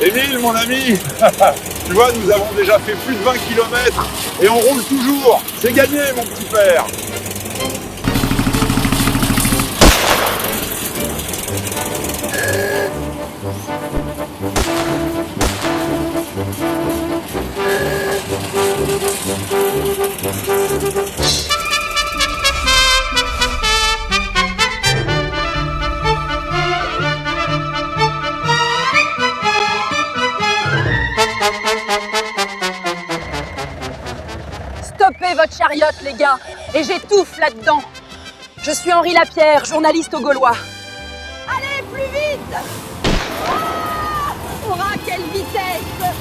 Émile, mon ami, tu vois, nous avons déjà fait plus de 20 km et on roule toujours. C'est gagné, mon petit père. Stoppez votre chariote, les gars, et j'étouffe là-dedans. Je suis Henri Lapierre, journaliste au Gaulois. Allez, plus vite! Ah! Hurrah, quelle vitesse!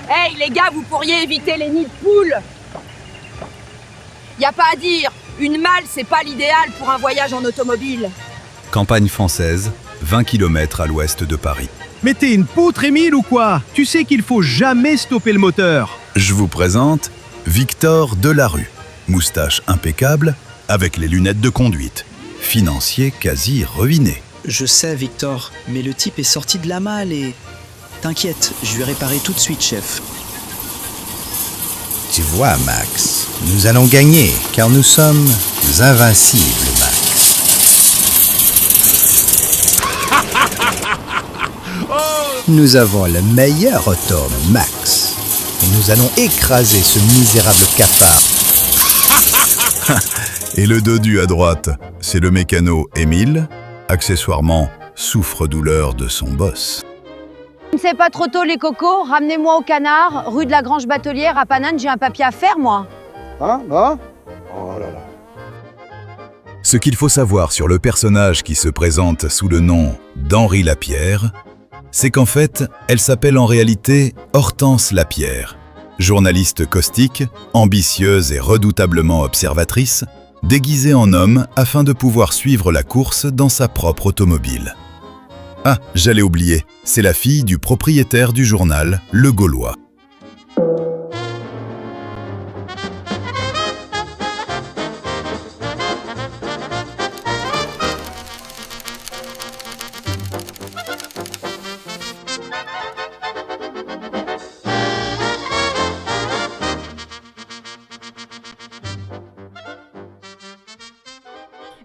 Hey, les gars, vous pourriez éviter les nids de poules. Y a pas à dire, une malle, c'est pas l'idéal pour un voyage en automobile. Campagne française, 20 km à l'ouest de Paris. Mais t'es une poutre, Émile, ou quoi? Tu sais qu'il faut jamais stopper le moteur. Je vous présente Victor Delarue. Moustache impeccable, avec les lunettes de conduite. Financier quasi ruiné. Je sais, Victor, mais le type est sorti de la malle et... T'inquiète, je lui réparerai tout de suite, chef. Tu vois, Max, nous allons gagner, car nous sommes invincibles, Max. Nous avons le meilleur auto, Max. Et nous allons écraser ce misérable cafard. Et le dodu à droite, c'est le mécano Émile, accessoirement souffre-douleur de son boss. C'est pas trop tôt, les cocos. Ramenez-moi au Canard, rue de la Grange Batelière à Paname, j'ai un papier à faire, moi. Hein? Oh là là. Ce qu'il faut savoir sur le personnage qui se présente sous le nom d'Henri Lapierre, c'est qu'en fait, elle s'appelle en réalité Hortense Lapierre. Journaliste caustique, ambitieuse et redoutablement observatrice, déguisée en homme afin de pouvoir suivre la course dans sa propre automobile. Ah, j'allais oublier, c'est la fille du propriétaire du journal Le Gaulois.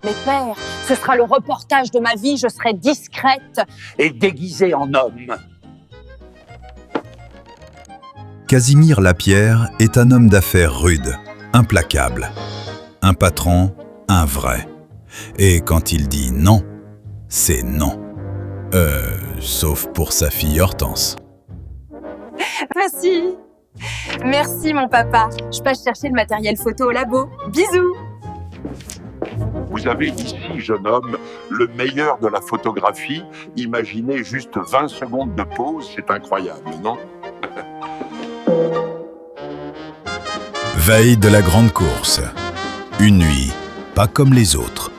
Mais père, ce sera le reportage de ma vie, je serai discrète. Et déguisé en homme. Casimir Lapierre est un homme d'affaires rude, implacable. Un patron, un vrai. Et quand il dit non, c'est non. Sauf pour sa fille Hortense. Merci. Merci, mon papa. Je passe chercher le matériel photo au labo. Bisous. Vous avez ici, jeune homme, le meilleur de la photographie. Imaginez juste 20 secondes de pause, c'est incroyable, non? Veille de la grande course. Une nuit, pas comme les autres.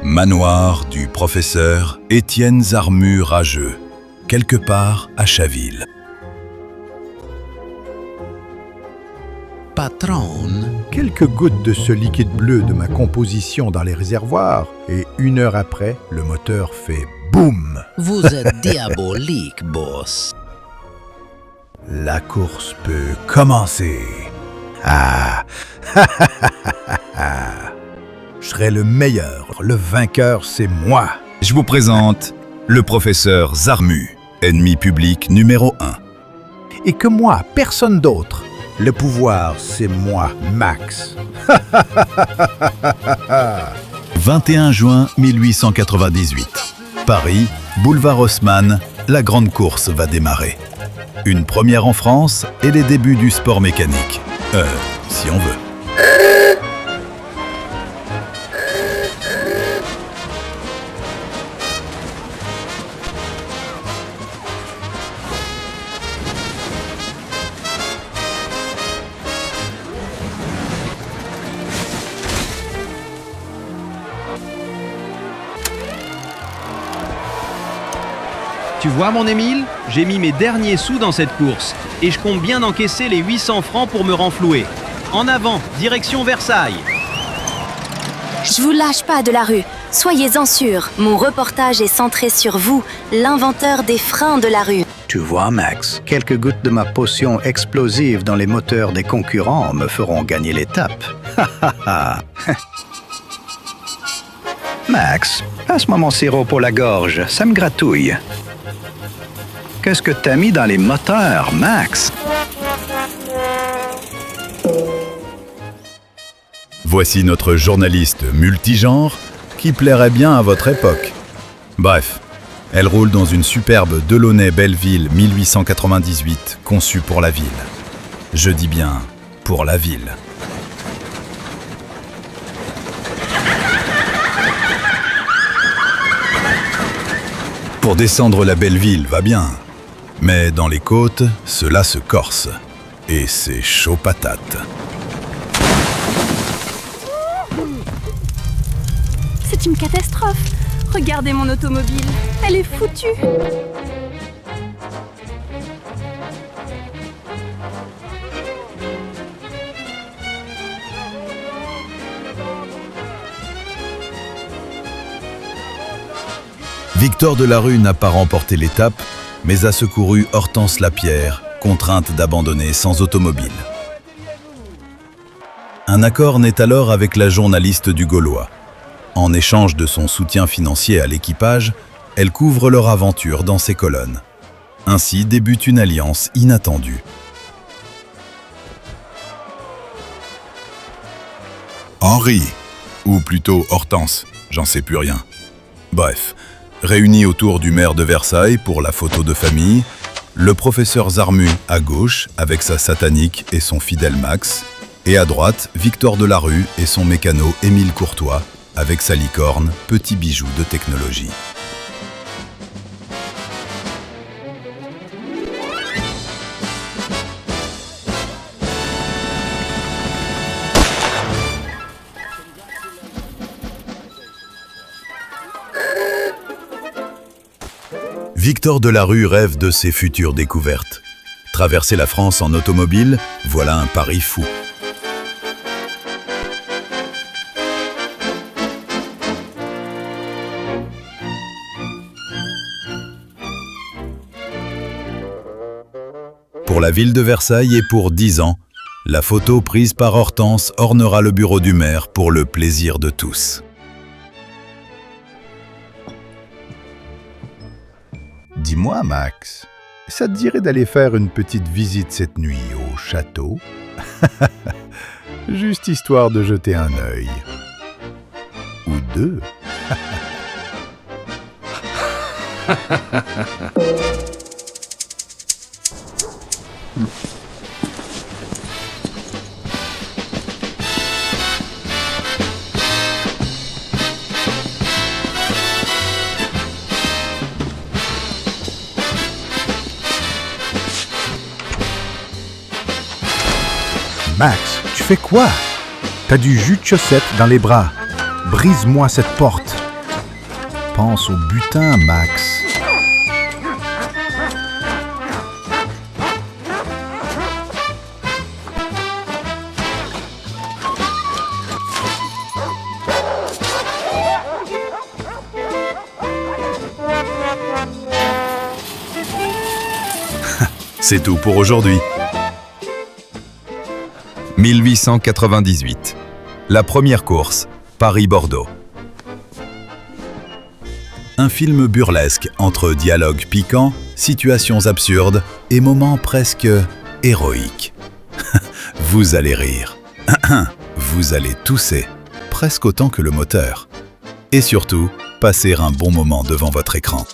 Manoir du professeur Étienne Zarmu Rageux, quelque part à Chaville. Patron, Quelques gouttes de ce liquide bleu de ma composition dans les réservoirs, et 1 heure après, le moteur fait boum. vous êtes diabolique, boss. La course peut commencer. Ah, je serai le meilleur. Le vainqueur, c'est moi. Je vous présente le professeur Zarmu, ennemi public numéro 1. Et que moi, personne d'autre. Le pouvoir, c'est moi, Max. 21 juin 1898. Paris, boulevard Haussmann, la grande course va démarrer. Une première en France et les débuts du sport mécanique. Si on veut. Tu vois mon Émile, j'ai mis mes derniers sous dans cette course et je compte bien encaisser les 800 francs pour me renflouer. En avant, direction Versailles. Je vous lâche pas de la rue. Soyez-en sûrs, mon reportage est centré sur vous, l'inventeur des freins de la rue. Tu vois, Max, quelques gouttes de ma potion explosive dans les moteurs des concurrents me feront gagner l'étape. Max, passe-moi mon sirop pour la gorge, ça me gratouille. Qu'est-ce que t'as mis dans les moteurs, Max? Voici notre journaliste multigenre qui plairait bien à votre époque. Bref, elle roule dans une superbe Delaunay Belleville 1898 conçue pour la ville. Je dis bien pour la ville. Pour descendre la Belleville va bien, mais dans les côtes, cela se corse. Et c'est chaud patate. C'est une catastrophe. Regardez mon automobile, elle est foutue. Victor Delarue n'a pas remporté l'étape, mais a secouru Hortense Lapierre, contrainte d'abandonner sans automobile. Un accord naît alors avec la journaliste du Gaulois. En échange de son soutien financier à l'équipage, elle couvre leur aventure dans ses colonnes. Ainsi débute une alliance inattendue. Henri, ou plutôt Hortense, j'en sais plus rien. Bref, réunis autour du maire de Versailles pour la photo de famille, le professeur Zarmu à gauche avec sa satanique et son fidèle Max, et à droite, Victor Delarue et son mécano Émile Courtois avec sa licorne, petit bijou de technologie. Victor Delarue rêve de ses futures découvertes. Traverser la France en automobile, voilà un pari fou. Pour la ville de Versailles et pour 10 ans, la photo prise par Hortense ornera le bureau du maire pour le plaisir de tous. Dis-moi, Max, ça te dirait d'aller faire une petite visite cette nuit au château? Juste histoire de jeter un œil. Ou deux. Max, tu fais quoi? T'as du jus de chaussette dans les bras. Brise-moi cette porte. Pense au butin, Max. C'est tout pour aujourd'hui. 1898. La première course, Paris-Bordeaux. Un film burlesque entre dialogues piquants, situations absurdes et moments presque héroïques. Vous allez rire. Vous allez tousser, presque autant que le moteur. Et surtout, passer un bon moment devant votre écran.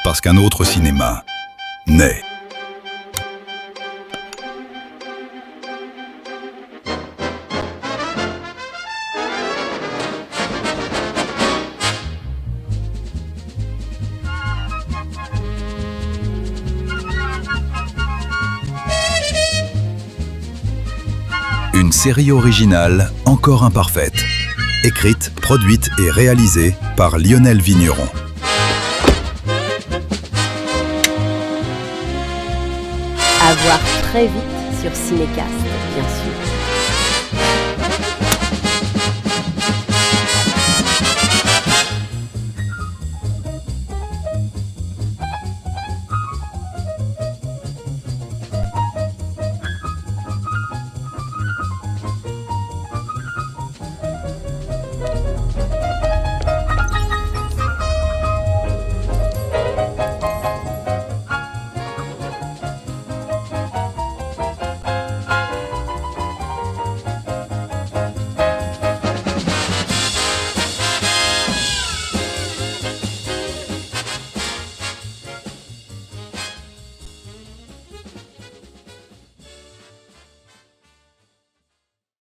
parce qu'un autre cinéma naît. Une série originale encore imparfaite, écrite, produite et réalisée par Lionel Vigneron. À voir très vite sur Cinécast, bien sûr.